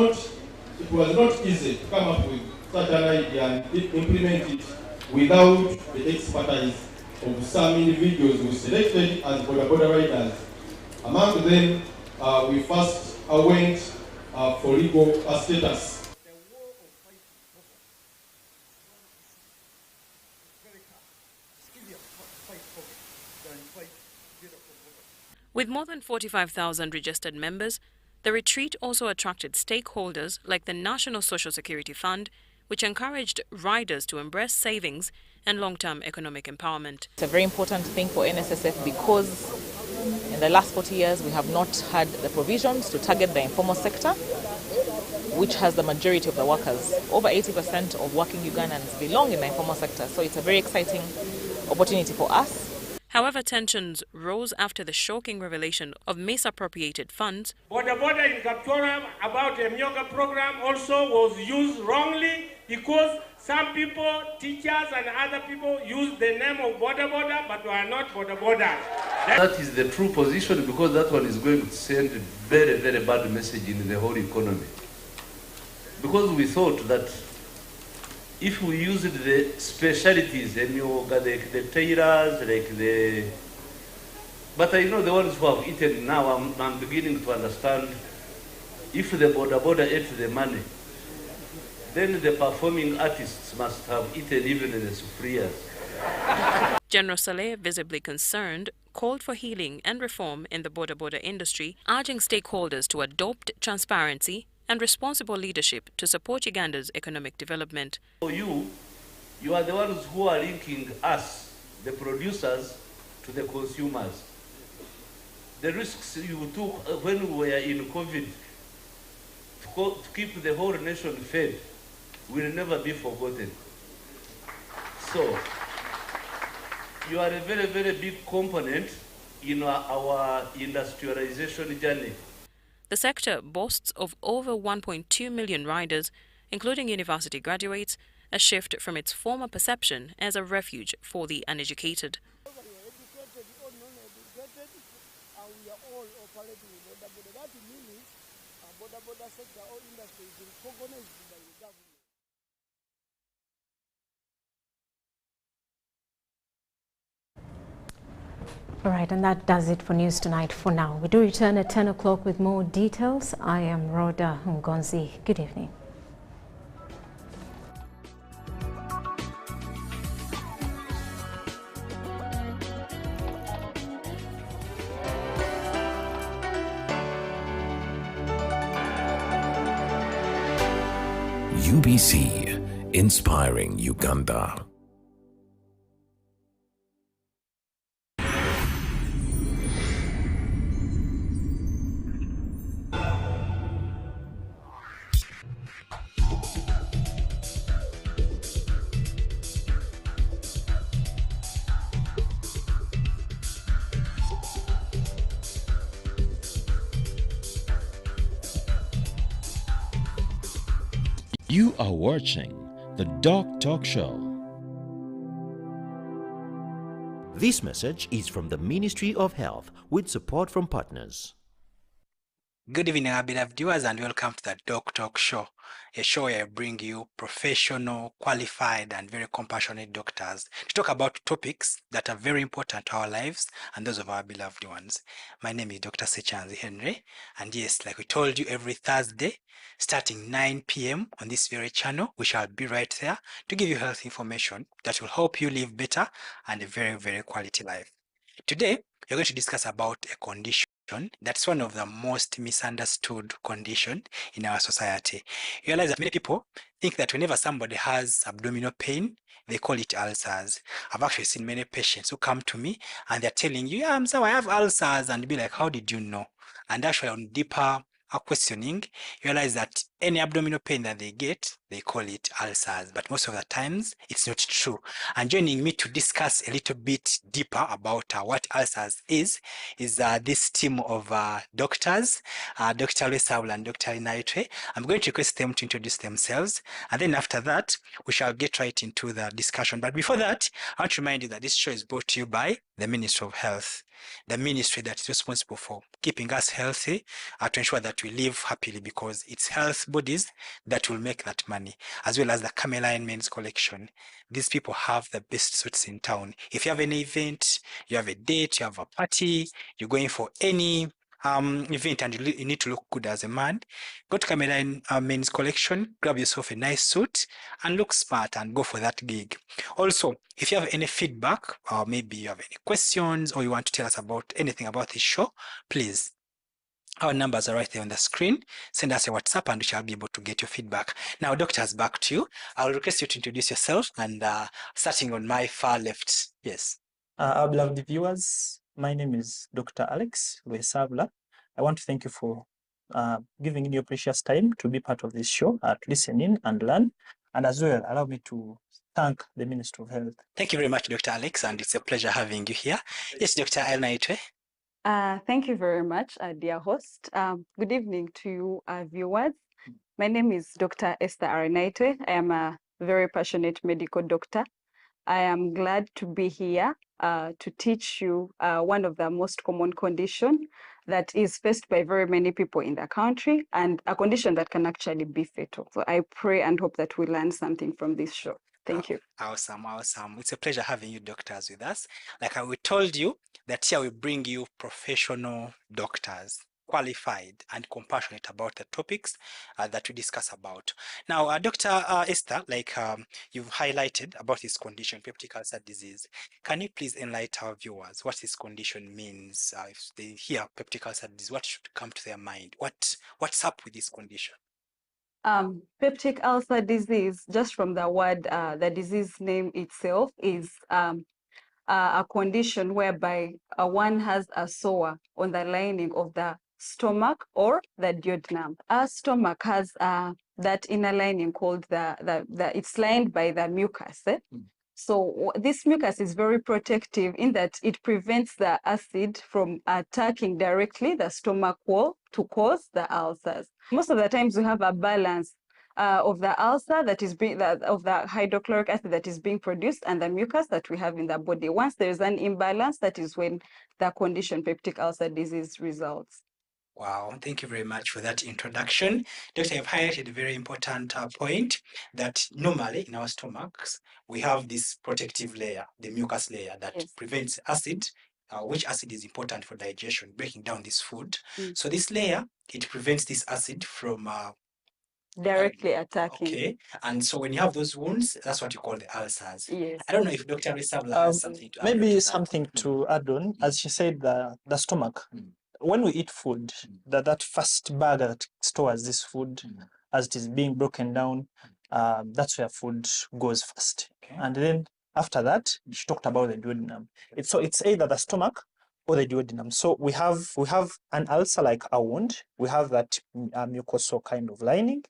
not easy to come up with such an idea and implement it without the expertise of some individuals we selected as border riders. Among them, we first went for legal status. With more than 45,000 registered members, the retreat also attracted stakeholders like the National Social Security Fund, which encouraged riders to embrace savings and long-term economic empowerment. It's a very important thing for NSSF because in the last 40 years we have not had the provisions to target the informal sector, which has the majority of the workers. Over 80% of working Ugandans belong in the informal sector, so it's a very exciting opportunity for us. However, tensions rose after the shocking revelation of misappropriated funds. Border in Kapchorwa about a Myoga program also was used wrongly because some people, teachers and other people used the name of border but were not border. That is the true position because that one is going to send a very, very bad message in the whole economy. Because we thought that if we used the specialties, and like the tailors, but I know the ones who have eaten now, I'm beginning to understand if the border ate the money, then the performing artists must have eaten even in the sufrias. General Saleh, visibly concerned, called for healing and reform in the border industry, urging stakeholders to adopt transparency and responsible leadership to support Uganda's economic development. For you are the ones who are linking us, the producers, to the consumers. The risks you took when we were in COVID to keep the whole nation fed will never be forgotten. So, you are a very, very big component in our industrialization journey. The sector boasts of over 1.2 million riders, including university graduates, a shift from its former perception as a refuge for the uneducated. All right, and that does it for News Tonight for now. We do return at 10 o'clock with more details. I am Rhoda Ngonzi. Good evening. UBC, inspiring Uganda. You are watching the Doc Talk Show. This message is from the Ministry of Health with support from partners. Good evening, our beloved viewers, and welcome to the Doc Talk Show, a show where I bring you professional, qualified, and very compassionate doctors to talk about topics that are very important to our lives and those of our beloved ones. My name is Dr. Sechanzi Henry, and yes, like we told you, every Thursday, starting 9 p.m. on this very channel, we shall be right there to give you health information that will help you live better and a very, very quality life. Today, we're going to discuss about a condition that's one of the most misunderstood conditions in our society. You realize that many people think that whenever somebody has abdominal pain, they call it ulcers. I've actually seen many patients who come to me and they're telling you, yeah, I have ulcers, and be like, how did you know? And actually on deeper questioning, you realize that any abdominal pain that they get, they call it ulcers, but most of the times it's not true. And joining me to discuss a little bit deeper about what ulcers is this team of doctors, Dr. Lesawul and Dr. Inaitwe. I'm going to request them to introduce themselves, and then after that, we shall get right into the discussion. But before that, I want to remind you that this show is brought to you by the Ministry of Health, the ministry that is responsible for keeping us healthy, to ensure that we live happily, because it's health bodies that will make that money, as well as the Cameline Men's Collection. These people have the best suits in town. If you have any event, you have a date, you have a party, you're going for any event and you need to look good as a man, go to Cameline Men's Collection, grab yourself a nice suit and look smart and go for that gig. Also, if you have any feedback, or maybe you have any questions, or you want to tell us about anything about this show, please, our numbers are right there on the screen. Send us a WhatsApp and we shall be able to get your feedback. Now, doctors, back to you. I'll request you to introduce yourself, and starting on my far left. Yes. Our beloved viewers, my name is Dr. Alex Lwesabula. I want to thank you for giving in your precious time to be part of this show, to listen in and learn, and as well allow me to thank the Ministry of Health. Thank you very much, Dr. Alex, and it's a pleasure having you here. Yes, Dr. Inaitwe. Thank you very much, dear host. Good evening to you, viewers. My name is Dr. Esther Inaitwe. I am a very passionate medical doctor. I am glad to be here to teach you one of the most common conditions that is faced by very many people in the country, and a condition that can actually be fatal. So I pray and hope that we learn something from this show. Thank you. Awesome, awesome. It's a pleasure having you doctors with us. Like we told you, that here we bring you professional doctors, qualified and compassionate about the topics that we discuss about. Now, Dr. Esther, like you've highlighted about this condition, peptic ulcer disease, can you please enlighten our viewers what this condition means? If they hear peptic ulcer disease, what should come to their mind? What's up with this condition? Peptic ulcer disease, just from the word, the disease name itself is a condition whereby one has a sore on the lining of the stomach or the duodenum. Our stomach has that inner lining called it's lined by the mucus. So this mucus is very protective in that it prevents the acid from attacking directly the stomach wall to cause the ulcers. Most of the times we have a balance of the ulcer that is of the hydrochloric acid that is being produced and the mucus that we have in the body. Once there is an imbalance, that is when the condition peptic ulcer disease results. Wow, thank you very much for that introduction. Doctor, you've highlighted a very important point that normally in our stomachs, we have this protective layer, the mucus layer that prevents acid, which acid is important for digestion, breaking down this food. So this layer, it prevents this acid from directly attacking. Okay, and so when you have those wounds, that's what you call the ulcers. Yes. I don't know if Dr. Resabla has something to add. Maybe something to add on, as she said, the stomach. When we eat food, that first bag that stores this food, as it is being broken down, that's where food goes first. Okay. And then after that, she talked about the duodenum. It's either the stomach or the duodenum. So we have an ulcer like a wound. We have that mucosal kind of lining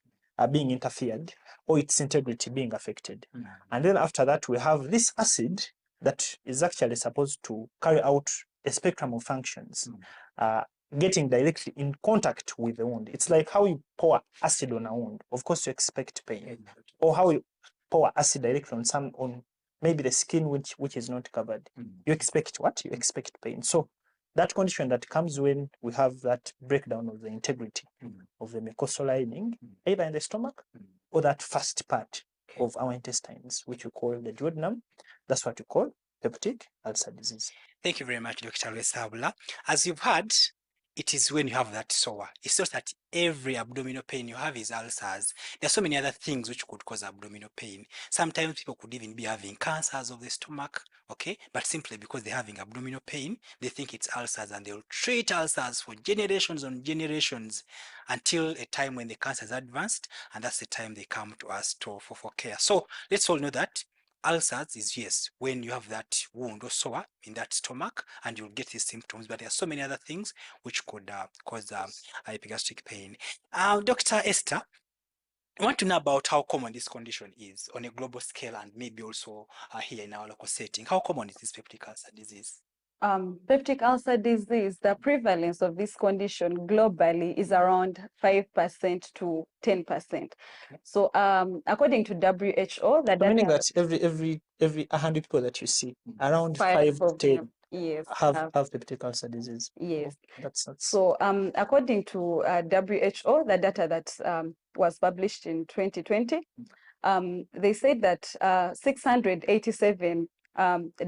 being interfered, or its integrity being affected. And then after that, we have this acid that is actually supposed to carry out a spectrum of functions, getting directly in contact with the wound. It's like how you pour acid on a wound. Of course, you expect pain. Or how you pour acid directly on maybe the skin which is not covered. You expect what? You expect pain. So that condition that comes when we have that breakdown of the integrity of the mucosal lining, either in the stomach or that first part of our intestines, which we call the duodenum, that's what we call peptic ulcer disease. Thank you very much, Dr. Resabula. As you've heard, it is when you have that sore. It's not that every abdominal pain you have is ulcers. There are so many other things which could cause abdominal pain. Sometimes people could even be having cancers of the stomach, okay? But simply because they're having abdominal pain, they think it's ulcers, and they'll treat ulcers for generations on generations until a time when the cancer is advanced, and that's the time they come to us for care. So let's all know that ulcers is, yes, when you have that wound or sore in that stomach, and you'll get these symptoms, but there are so many other things which could cause epigastric pain. Dr. Esther, I want to know about how common this condition is on a global scale and maybe also here in our local setting. How common is this peptic ulcer disease? Peptic ulcer disease, the prevalence of this condition globally is around 5% to 10%. So according to WHO, the data meaning that every 100 people that you see, around 5 to 10 yes, have peptic ulcer disease. Yes. That's so according to WHO, the data that was published in 2020, they said that 687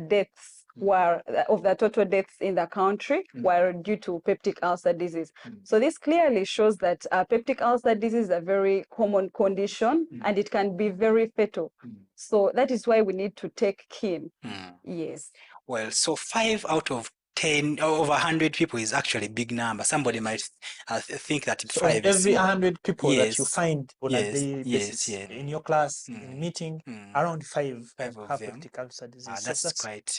deaths were of the total deaths in the country were due to peptic ulcer disease. So this clearly shows that peptic ulcer disease is a very common condition and it can be very fatal. So that is why we need to take keen. Yes. Well, so 5 out of 10 over 100 people is actually a big number. Somebody might think that so 5 is every small. 100 people that you find on a yes, daily basis in your class, in meeting, around 5 have them. peptic ulcer disease. That's quite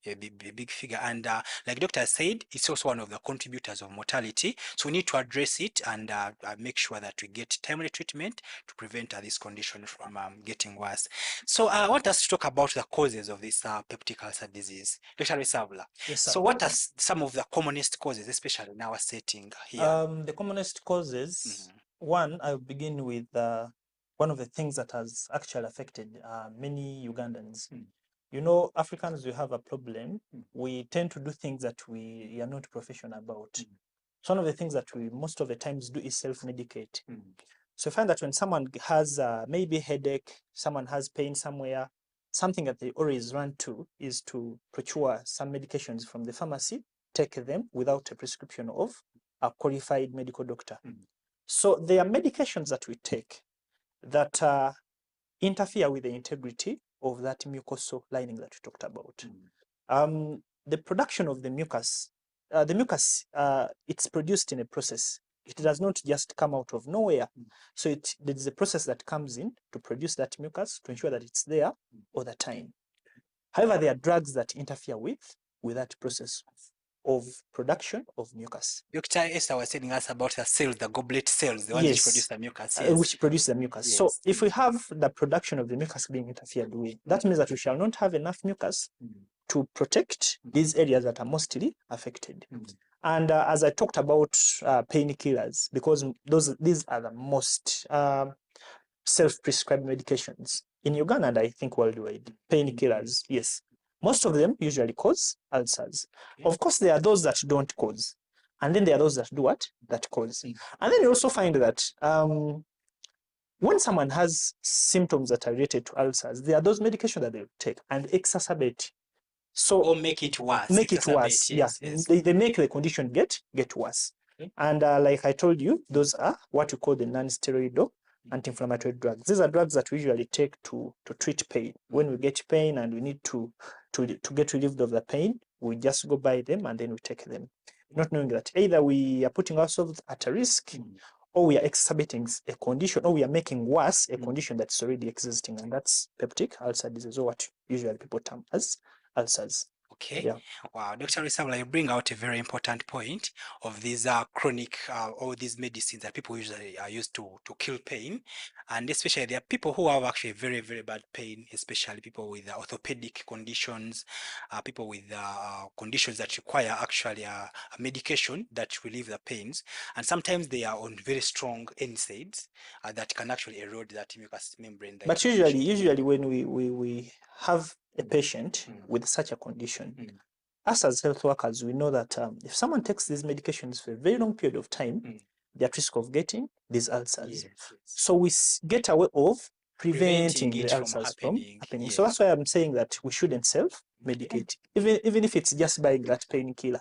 a big figure. And like Doctor said, it's also one of the contributors of mortality. So we need to address it and make sure that we get timely treatment to prevent this condition from getting worse. So I want us to talk about the causes of this peptic ulcer disease. Dr. Resavula, yes, so what are some of the commonest causes, especially in our setting here? The commonest causes, one, I'll begin with one of the things that has actually affected many Ugandans. You know, Africans, we have a problem. We tend to do things that we are not professional about. So one of the things that we most of the times do is self-medicate. So you find that when someone has maybe a headache, someone has pain somewhere, something that they always run to is to procure some medications from the pharmacy, take them without a prescription of a qualified medical doctor. So there are medications that we take that interfere with the integrity of that mucosal lining that we talked about. The production of the mucus, it's produced in a process. It does not just come out of nowhere. So there is a process that comes in to produce that mucus to ensure that it's there all the time. However, there are drugs that interfere with that process of production of mucus. Dr. Esther was telling us about the cells, the goblet cells, the ones which produce the mucus. Which produce the mucus. So if we have the production of the mucus being interfered with, that means that we shall not have enough mucus to protect these areas that are mostly affected. And as I talked about painkillers, because these are the most self-prescribed medications in Uganda and I think worldwide. Painkillers, yes. Most of them usually cause ulcers. Of course, there are those that don't cause. And then there are those that do what? That cause. And then you also find that when someone has symptoms that are related to ulcers, there are those medications that they take and exacerbate. So or make it worse. Make it worse. Yes. They make the condition get worse. And like I told you, those are what we call the non-steroidal anti-inflammatory drugs. These are drugs that we usually take to treat pain. When we get pain and we need to get relieved of the pain, we just go buy them and then we take them, not knowing that either we are putting ourselves at a risk or we are exacerbating a condition or we are making worse a condition that's already existing, and that's peptic ulcer disease, or what usually people term as ulcers. Okay. Yeah. Wow, Dr. Risabla, you bring out a very important point of these chronic or these medicines that people usually are used to kill pain, and especially there are people who have actually very, very bad pain, especially people with orthopedic conditions, people with conditions that require actually a medication that relieve the pains, and sometimes they are on very strong NSAIDs that can actually erode that mucous membrane. But usually when we have a patient with such a condition, us as health workers, we know that if someone takes these medications for a very long period of time, they're at risk of getting these ulcers. So we get a way of preventing the ulcers from happening. So that's why I'm saying that we shouldn't self-medicate. Even if it's just buying that painkiller,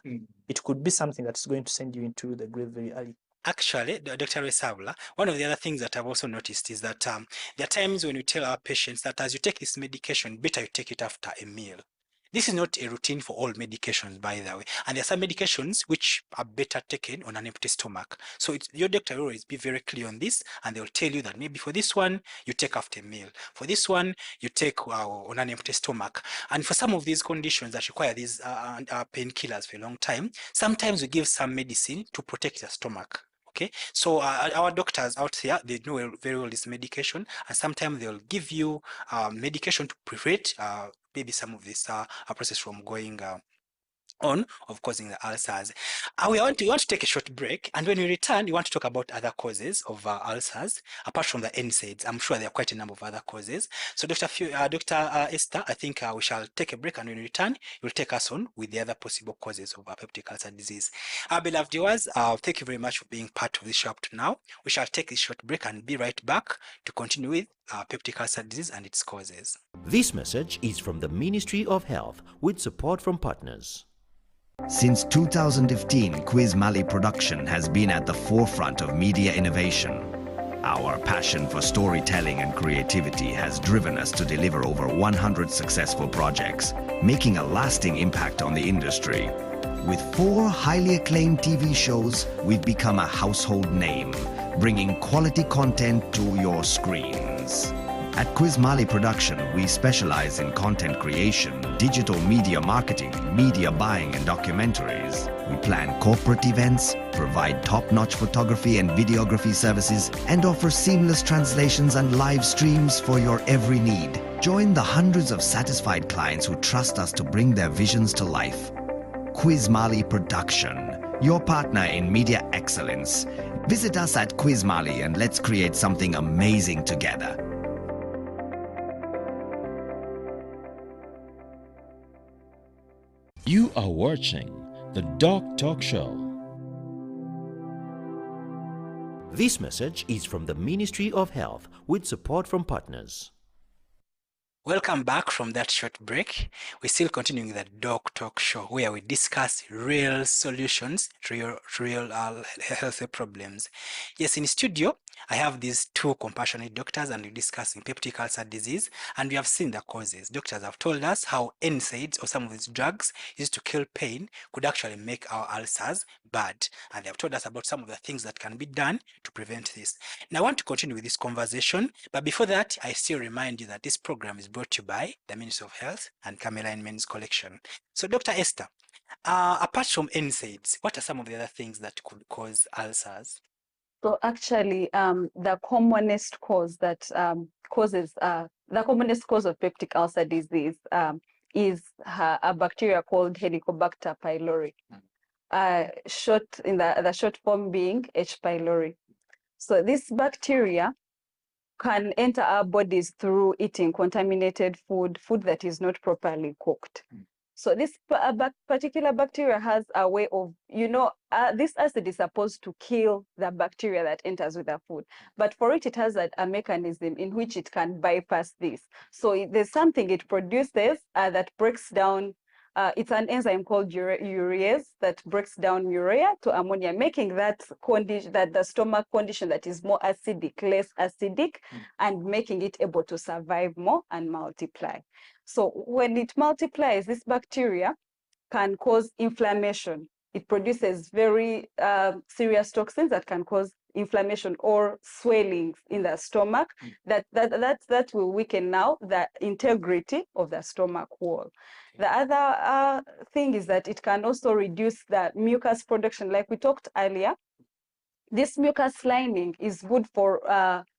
it could be something that's going to send you into the grave very early. Actually, Dr. Resavula, one of the other things that I've also noticed is that there are times when we tell our patients that as you take this medication, better you take it after a meal. This is not a routine for all medications, by the way. And there are some medications which are better taken on an empty stomach. So your doctor will always be very clear on this, and they'll tell you that maybe for this one, you take after a meal. For this one, you take on an empty stomach. And for some of these conditions that require these painkillers for a long time, sometimes we give some medicine to protect the stomach. Okay, so our doctors out here, they know very well this medication, and sometimes they'll give you medication to prevent maybe some of this process from going on of causing the ulcers. We want to take a short break, and when we return, we want to talk about other causes of ulcers apart from the NSAIDs. I'm sure there are quite a number of other causes. So, Dr. Esther, I think we shall take a break, and when we return, you'll take us on with the other possible causes of peptic ulcer disease. Our beloved viewers, thank you very much for being part of this show up to now. We shall take this short break and be right back to continue with peptic ulcer disease and its causes. This message is from the Ministry of Health with support from partners. Since 2015, Quiz Mali Production has been at the forefront of media innovation. Our passion for storytelling and creativity has driven us to deliver over 100 successful projects, making a lasting impact on the industry. With 4 highly acclaimed TV shows, we've become a household name, bringing quality content to your screens. At Quiz Mali Production, we specialize in content creation, digital media marketing, media buying and documentaries. We plan corporate events, provide top-notch photography and videography services, and offer seamless translations and live streams for your every need. Join the hundreds of satisfied clients who trust us to bring their visions to life. Quiz Mali Production, your partner in media excellence. Visit us at Quiz Mali and let's create something amazing together. You are watching the Doc Talk Show. This message is from the Ministry of Health with support from partners. Welcome back from that short break. We're still continuing the Doc Talk Show, where we discuss real solutions to real healthy problems. Yes, in studio, I have these 2 compassionate doctors, and we're discussing peptic ulcer disease, and we have seen the causes. Doctors have told us how NSAIDs or some of these drugs used to kill pain could actually make our ulcers bad, and they have told us about some of the things that can be done to prevent this. Now, I want to continue with this conversation, but before that, I still remind you that this program is brought to you by the Ministry of Health and Cameline Men's Collection. So, Dr. Esther, apart from NSAIDs, what are some of the other things that could cause ulcers? So actually, the commonest cause that the commonest cause of peptic ulcer disease is a bacteria called Helicobacter pylori. Short in the short form being H. pylori. So this bacteria can enter our bodies through eating contaminated food that is not properly cooked. So this particular bacteria has a way of, this acid is supposed to kill the bacteria that enters with the food. But for it, it has a mechanism in which it can bypass this. So there's something it produces that breaks down. It's an enzyme called urease that breaks down urea to ammonia, making that condition, that the stomach condition that is more acidic, less acidic, and making it able to survive more and multiply. So when it multiplies, this bacteria can cause inflammation. It produces very serious toxins that can cause inflammation or swellings in the stomach that will weaken now the integrity of the stomach wall. The other thing is that it can also reduce the mucus production, like we talked earlier. This mucus lining is good for,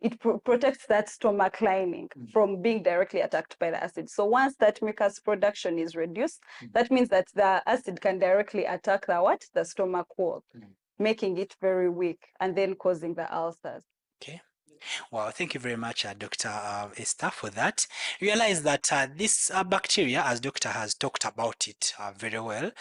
it protects that stomach lining from being directly attacked by the acid. So once that mucus production is reduced, that means that the acid can directly attack the stomach wall, making it very weak and then causing the ulcers. Okay. Well, thank you very much, Dr. Esther, for that. Realize that this bacteria, as Doctor has talked about it very well,